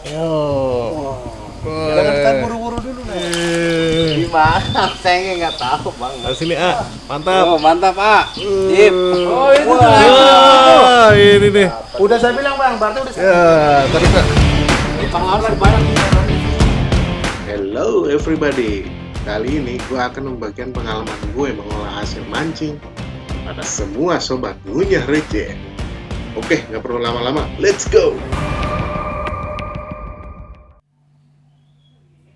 Yo. Jangan kan Woi. buru-buru dulu nih. Gimana? Saya nggak tahu bang. Sini ah, mantap. Oh mantap ah. Sip. Oh itu tuh Wah. itu tuh. Wah, ini nih. Udah saya bilang bang, berarti udah saya. Ya, terus Kak. Bang Arlan banyak nih. Hello everybody. Kali ini gue akan membagikan pengalaman gue mengolah hasil mancing pada semua sobat ngunyah receh. Oke, nggak perlu lama-lama, let's go.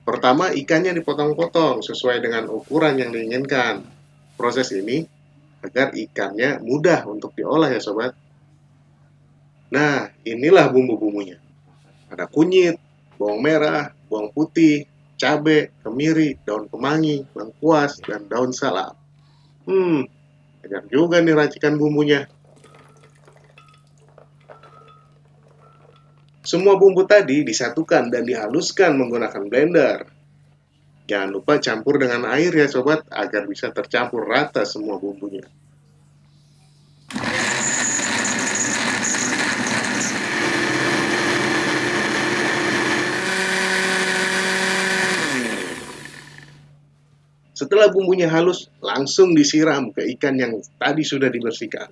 Pertama, ikannya dipotong-potong sesuai dengan ukuran yang diinginkan. Proses ini agar ikannya mudah untuk diolah ya sobat. Nah, inilah bumbu-bumbunya. Ada kunyit, bawang merah, bawang putih, cabai, kemiri, daun kemangi, lengkuas, dan daun salam. Banyak juga nih racikan bumbunya. Semua bumbu tadi disatukan dan dihaluskan menggunakan blender. Jangan lupa campur dengan air ya sobat, agar bisa tercampur rata semua bumbunya. Setelah bumbunya halus, langsung disiram ke ikan yang tadi sudah dibersihkan.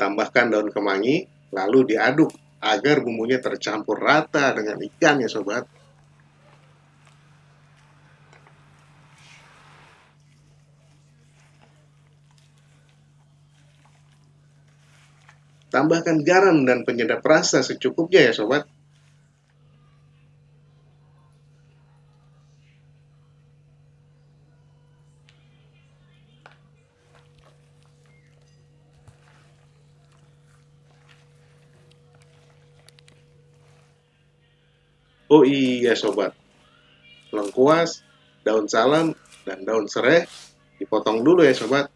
Tambahkan daun kemangi, lalu diaduk agar bumbunya tercampur rata dengan ikannya sobat. Tambahkan garam dan penyedap rasa secukupnya ya sobat. Oh iya sobat, lengkuas, daun salam, dan daun serai dipotong dulu ya sobat.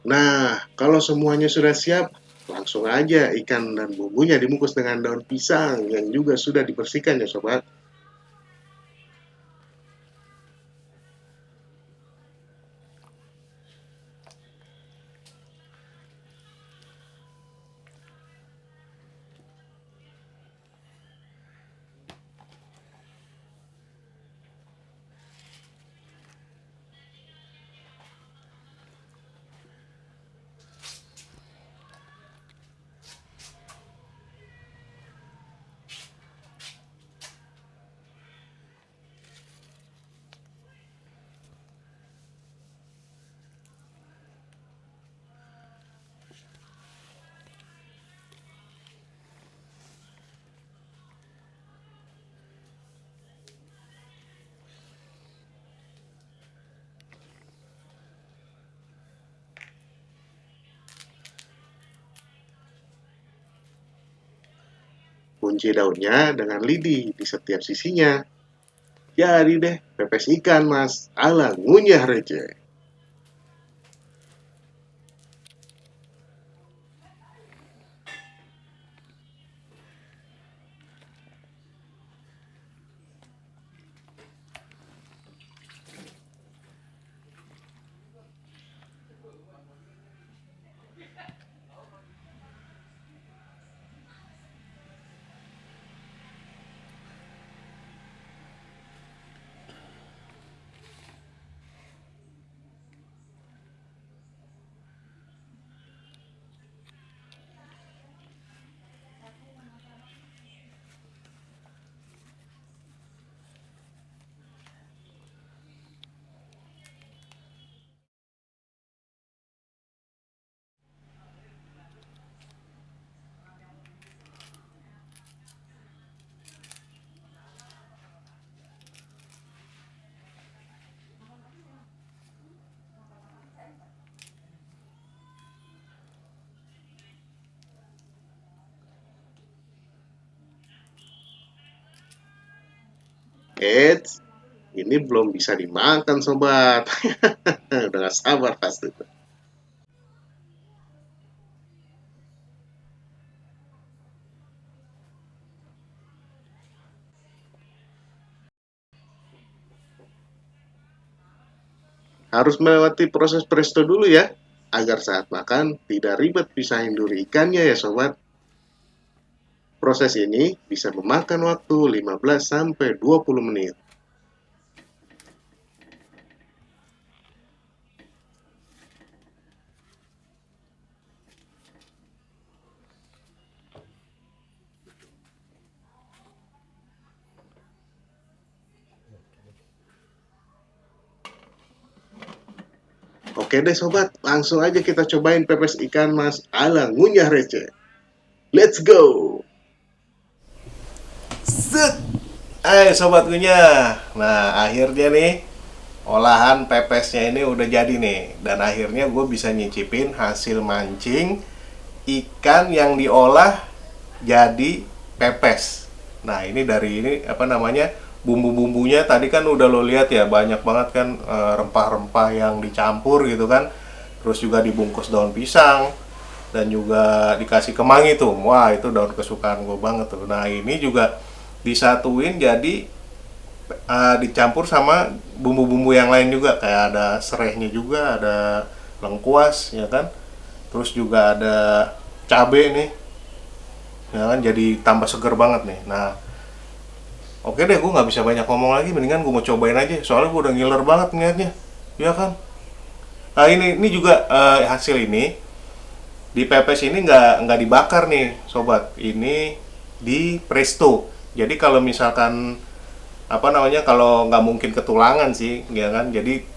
Nah, kalau semuanya sudah siap, langsung aja ikan dan bumbunya dibungkus dengan daun pisang yang juga sudah dibersihkan ya sobat. Kunci daunnya dengan lidi di setiap sisinya. Jadi deh, pepes ikan mas, ala ngunyah receh. Eits, ini belum bisa dimakan sobat. Udah gak sabar pasti. Harus melewati proses presto dulu ya, agar saat makan tidak ribet pisahin duri ikannya ya sobat. Proses ini bisa memakan waktu 15-20 menit. Oke deh sobat, langsung aja kita cobain pepes ikan mas ala ngunyah receh. Let's go! Set. Sobat ngunyah. Nah, akhirnya nih olahan pepesnya ini udah jadi nih. Dan akhirnya gue bisa nyicipin hasil mancing ikan yang diolah jadi pepes. Nah, ini dari ini apa namanya? Bumbu-bumbunya tadi kan udah lo lihat ya, banyak banget kan rempah-rempah yang dicampur gitu kan. Terus juga dibungkus daun pisang dan juga dikasih kemangi tuh. Wah, itu daun kesukaan gue banget tuh. Nah, ini juga disatuin jadi dicampur sama bumbu-bumbu yang lain juga, kayak ada serehnya juga, ada lengkuas ya kan. Terus juga ada cabe nih. Ya kan, jadi tambah seger banget nih. Nah, oke deh, gue nggak bisa banyak ngomong lagi, mendingan gue mau cobain aja. Soalnya gue udah ngiler banget niatnya, ya kan. Nah ini juga hasil ini di pepes ini nggak dibakar nih, sobat. Ini di presto. Jadi kalau misalkan apa namanya, kalau nggak mungkin ketulangan sih, ya kan. Jadi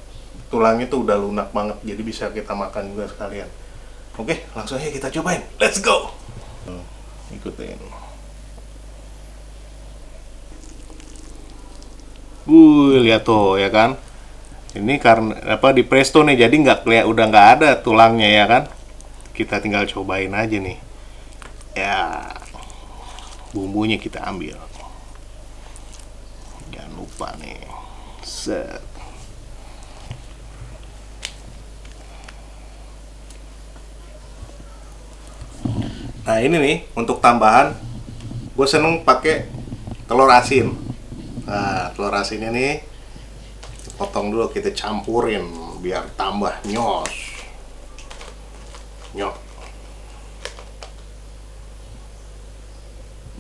tulangnya tuh udah lunak banget, jadi bisa kita makan juga sekalian. Oke, langsung aja kita cobain. Let's go. Ikutin. Lihat tuh ya kan. Ini karena apa, di presto nih, jadi udah nggak ada tulangnya ya kan. Kita tinggal cobain aja nih. Ya, bumbunya kita ambil. Jangan lupa nih. Set. Nah ini nih untuk tambahan, gue seneng pakai telur asin. Nah, telur asinnya nih potong dulu, kita campurin biar tambah nyos. Nyok.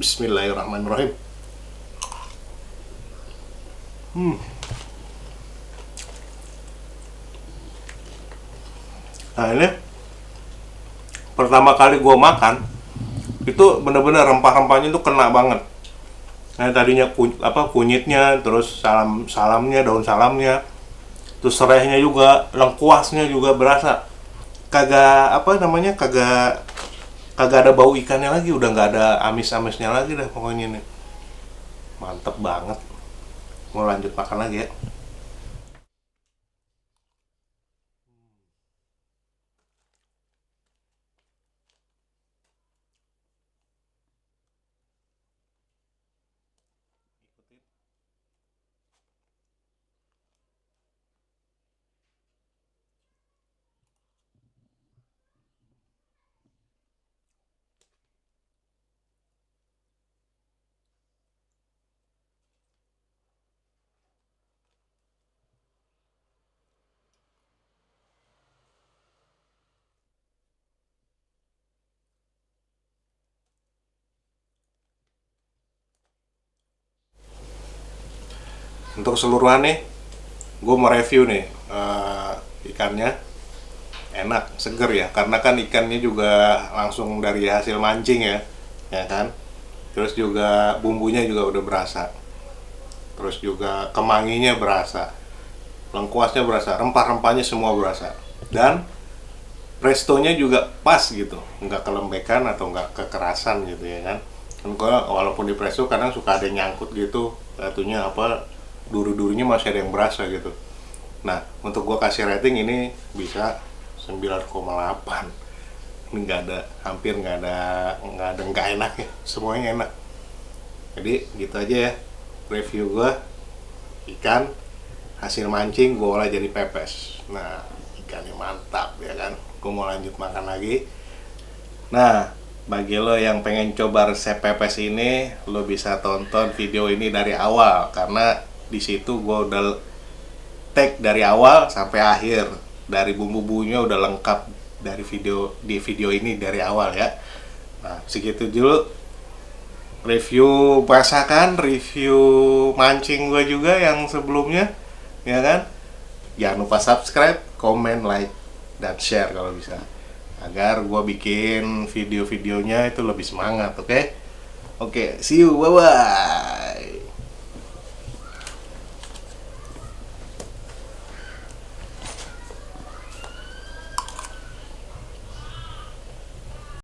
Bismillahirrahmanirrahim. Nah ini pertama kali gue makan, itu bener-bener rempah-rempahnya tuh kena banget. Nah tadinya kunyitnya, terus salamnya, daun salamnya, terus serehnya juga, lengkuasnya juga berasa. Kagak apa namanya, kagak ada bau ikannya lagi, udah nggak ada amis-amisnya lagi dah pokoknya nih. Mantep banget. Mau lanjut makan lagi ya. Untuk keseluruhan nih, gue mau review nih ikannya enak, seger ya, karena kan ikannya juga langsung dari hasil mancing ya kan. Terus juga bumbunya juga udah berasa, terus juga kemanginya berasa, lengkuasnya berasa, rempah-rempahnya semua berasa, dan prestonya juga pas gitu, nggak kelembekan atau nggak kekerasan gitu ya kan. Kan gua walaupun di presto kadang suka ada yang nyangkut gitu, batunya apa, duri-durinya masih ada yang berasa gitu. Nah, untuk gua kasih rating ini bisa 9,8. Ini nggak ada, hampir nggak ada nggak enak ya, semuanya enak. Jadi gitu aja ya review gua ikan hasil mancing gue olah jadi pepes. Nah, ikannya mantap ya kan. Gue mau lanjut makan lagi. Nah, bagi lo yang pengen coba resep pepes ini, lo bisa tonton video ini dari awal karena di situ gue udah tag dari awal sampai akhir. Dari bumbu-bumbunya udah lengkap dari video ini dari awal ya. Nah, segitu dulu review masakan, review mancing gue juga yang sebelumnya, ya kan? Jangan lupa subscribe, komen, like, dan share kalau bisa, agar gue bikin video-videonya itu lebih semangat, oke? Oke, see you, bye-bye.